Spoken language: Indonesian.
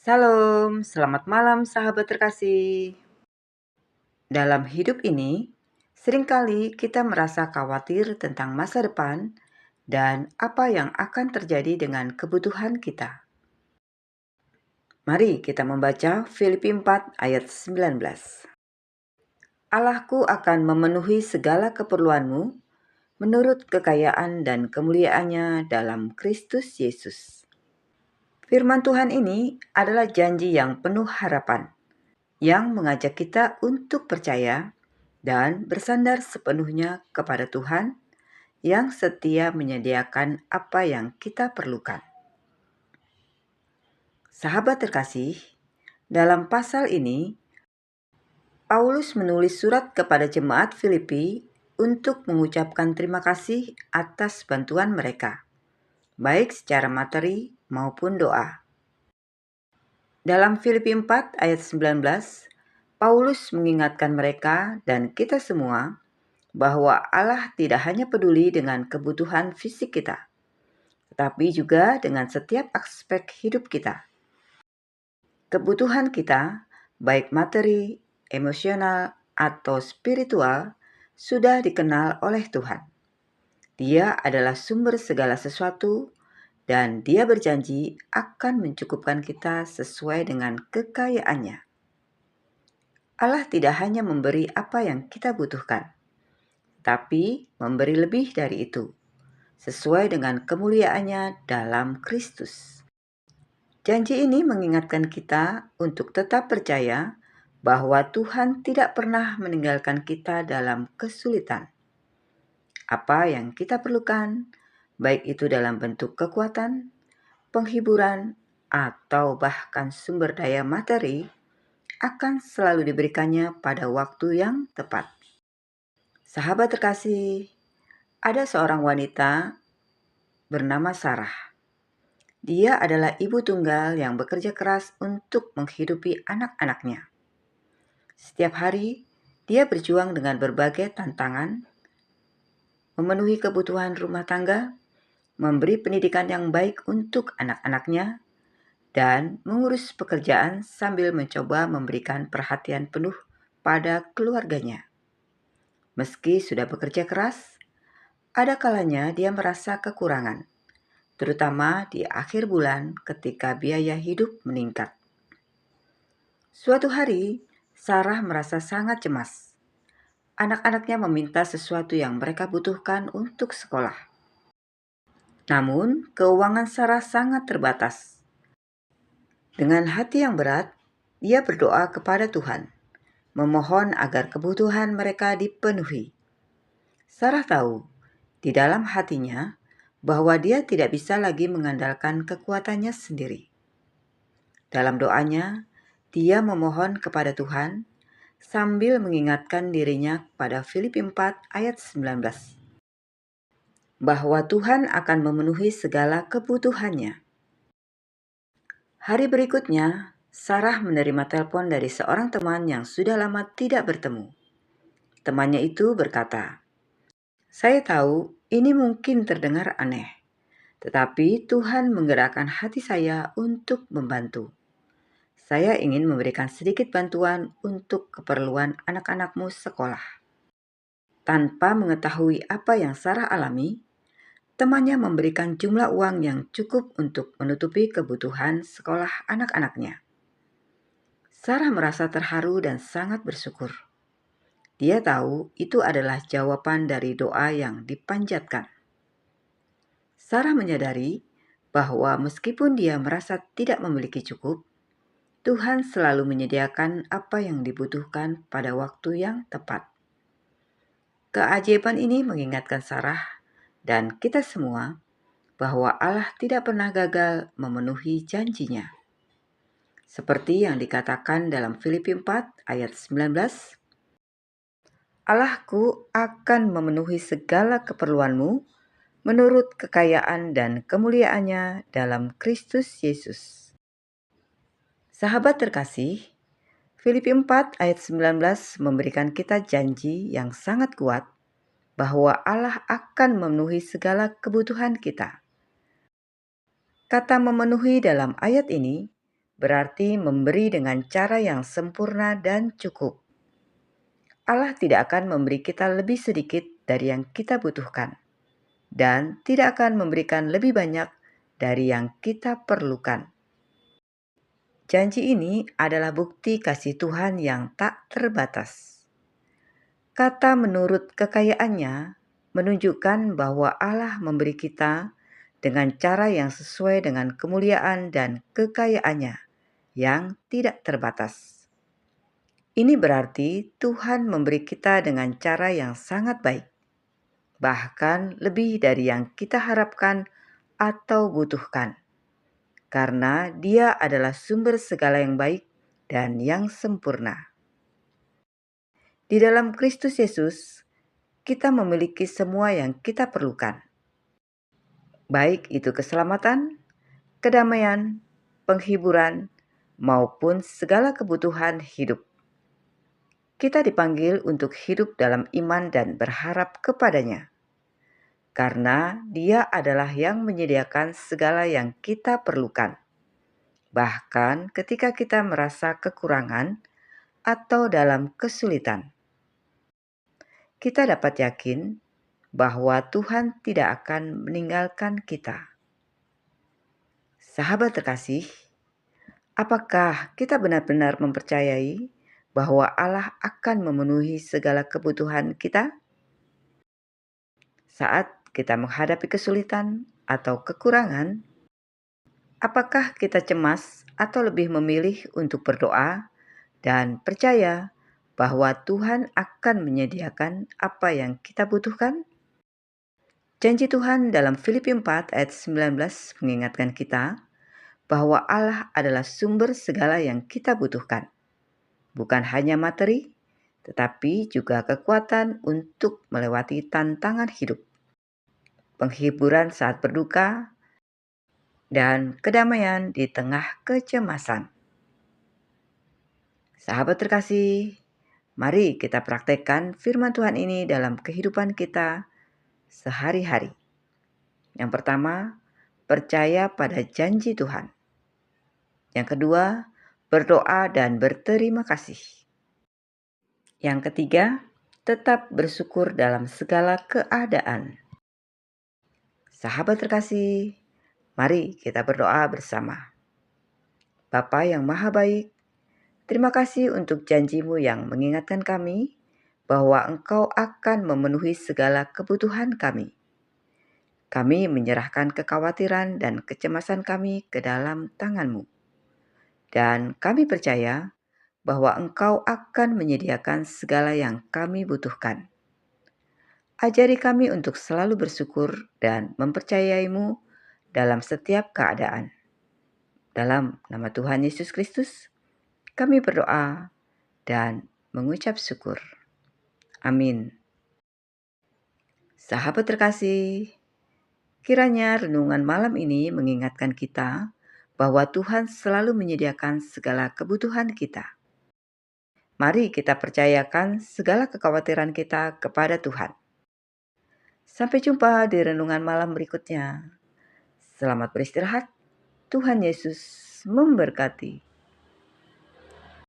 Salam, selamat malam sahabat terkasih. Dalam hidup ini, seringkali kita merasa khawatir tentang masa depan dan apa yang akan terjadi dengan kebutuhan kita. Mari kita membaca Filipi 4 ayat 19. Allahku akan memenuhi segala keperluanmu menurut kekayaan dan kemuliaannya dalam Kristus Yesus. Firman Tuhan ini adalah janji yang penuh harapan, yang mengajak kita untuk percaya dan bersandar sepenuhnya kepada Tuhan yang setia menyediakan apa yang kita perlukan. Sahabat terkasih, dalam pasal ini, Paulus menulis surat kepada jemaat Filipi untuk mengucapkan terima kasih atas bantuan mereka, baik secara materi maupun doa. Dalam Filipi 4 ayat 19, Paulus mengingatkan mereka dan kita semua bahwa Allah tidak hanya peduli dengan kebutuhan fisik kita, tetapi juga dengan setiap aspek hidup kita. Kebutuhan kita, baik materi, emosional, atau spiritual, sudah dikenal oleh Tuhan. Dia adalah sumber segala sesuatu dan Dia berjanji akan mencukupkan kita sesuai dengan kekayaannya. Allah tidak hanya memberi apa yang kita butuhkan, tapi memberi lebih dari itu, sesuai dengan kemuliaannya dalam Kristus. Janji ini mengingatkan kita untuk tetap percaya bahwa Tuhan tidak pernah meninggalkan kita dalam kesulitan. Apa yang kita perlukan, baik itu dalam bentuk kekuatan, penghiburan, atau bahkan sumber daya materi, akan selalu diberikannya pada waktu yang tepat. Sahabat terkasih, ada seorang wanita bernama Sarah. Dia adalah ibu tunggal yang bekerja keras untuk menghidupi anak-anaknya. Setiap hari, dia berjuang dengan berbagai tantangan, memenuhi kebutuhan rumah tangga, memberi pendidikan yang baik untuk anak-anaknya, dan mengurus pekerjaan sambil mencoba memberikan perhatian penuh pada keluarganya. Meski sudah bekerja keras, ada kalanya dia merasa kekurangan, terutama di akhir bulan ketika biaya hidup meningkat. Suatu hari, Sarah merasa sangat cemas. Anak-anaknya meminta sesuatu yang mereka butuhkan untuk sekolah. Namun, keuangan Sarah sangat terbatas. Dengan hati yang berat, dia berdoa kepada Tuhan, memohon agar kebutuhan mereka dipenuhi. Sarah tahu, di dalam hatinya, bahwa dia tidak bisa lagi mengandalkan kekuatannya sendiri. Dalam doanya, dia memohon kepada Tuhan sambil mengingatkan dirinya pada Filipi 4 ayat 19, bahwa Tuhan akan memenuhi segala kebutuhannya. Hari berikutnya, Sarah menerima telepon dari seorang teman yang sudah lama tidak bertemu. Temannya itu berkata, "Saya tahu ini mungkin terdengar aneh, tetapi Tuhan menggerakkan hati saya untuk membantu. Saya ingin memberikan sedikit bantuan untuk keperluan anak-anakmu sekolah." Tanpa mengetahui apa yang Sarah alami, temannya memberikan jumlah uang yang cukup untuk menutupi kebutuhan sekolah anak-anaknya. Sarah merasa terharu dan sangat bersyukur. Dia tahu itu adalah jawaban dari doa yang dipanjatkan. Sarah menyadari bahwa meskipun dia merasa tidak memiliki cukup, Tuhan selalu menyediakan apa yang dibutuhkan pada waktu yang tepat. Keajaiban ini mengingatkan Sarah dan kita semua bahwa Allah tidak pernah gagal memenuhi janjinya. Seperti yang dikatakan dalam Filipi 4 ayat 19, Allahku akan memenuhi segala keperluanmu menurut kekayaan dan kemuliaannya dalam Kristus Yesus. Sahabat terkasih, Filipi 4 ayat 19 memberikan kita janji yang sangat kuat bahwa Allah akan memenuhi segala kebutuhan kita. Kata memenuhi dalam ayat ini berarti memberi dengan cara yang sempurna dan cukup. Allah tidak akan memberi kita lebih sedikit dari yang kita butuhkan, dan tidak akan memberikan lebih banyak dari yang kita perlukan. Janji ini adalah bukti kasih Tuhan yang tak terbatas. Kata menurut kekayaannya menunjukkan bahwa Allah memberi kita dengan cara yang sesuai dengan kemuliaan dan kekayaannya yang tidak terbatas. Ini berarti Tuhan memberi kita dengan cara yang sangat baik, bahkan lebih dari yang kita harapkan atau butuhkan, karena Dia adalah sumber segala yang baik dan yang sempurna. Di dalam Kristus Yesus, kita memiliki semua yang kita perlukan, baik itu keselamatan, kedamaian, penghiburan, maupun segala kebutuhan hidup. Kita dipanggil untuk hidup dalam iman dan berharap kepadanya, karena Dia adalah yang menyediakan segala yang kita perlukan, bahkan ketika kita merasa kekurangan atau dalam kesulitan. Kita dapat yakin bahwa Tuhan tidak akan meninggalkan kita. Sahabat terkasih, apakah kita benar-benar mempercayai bahwa Allah akan memenuhi segala kebutuhan kita? Saat kita menghadapi kesulitan atau kekurangan, apakah kita cemas atau lebih memilih untuk berdoa dan percaya bahwa Tuhan akan menyediakan apa yang kita butuhkan? Janji Tuhan dalam Filipi 4 ayat 19 mengingatkan kita bahwa Allah adalah sumber segala yang kita butuhkan. Bukan hanya materi, tetapi juga kekuatan untuk melewati tantangan hidup, penghiburan saat berduka, dan kedamaian di tengah kecemasan. Sahabat terkasih, mari kita praktekkan firman Tuhan ini dalam kehidupan kita sehari-hari. Yang pertama, percaya pada janji Tuhan. Yang kedua, berdoa dan berterima kasih. Yang ketiga, tetap bersyukur dalam segala keadaan. Sahabat terkasih, mari kita berdoa bersama. Bapa yang Maha Baik, terima kasih untuk janji-Mu yang mengingatkan kami bahwa Engkau akan memenuhi segala kebutuhan kami. Kami menyerahkan kekhawatiran dan kecemasan kami ke dalam tangan-Mu. Dan kami percaya bahwa Engkau akan menyediakan segala yang kami butuhkan. Ajari kami untuk selalu bersyukur dan mempercayai-Mu dalam setiap keadaan. Dalam nama Tuhan Yesus Kristus, kami berdoa dan mengucap syukur. Amin. Sahabat terkasih, kiranya renungan malam ini mengingatkan kita bahwa Tuhan selalu menyediakan segala kebutuhan kita. Mari kita percayakan segala kekhawatiran kita kepada Tuhan. Sampai jumpa di renungan malam berikutnya. Selamat beristirahat. Tuhan Yesus memberkati.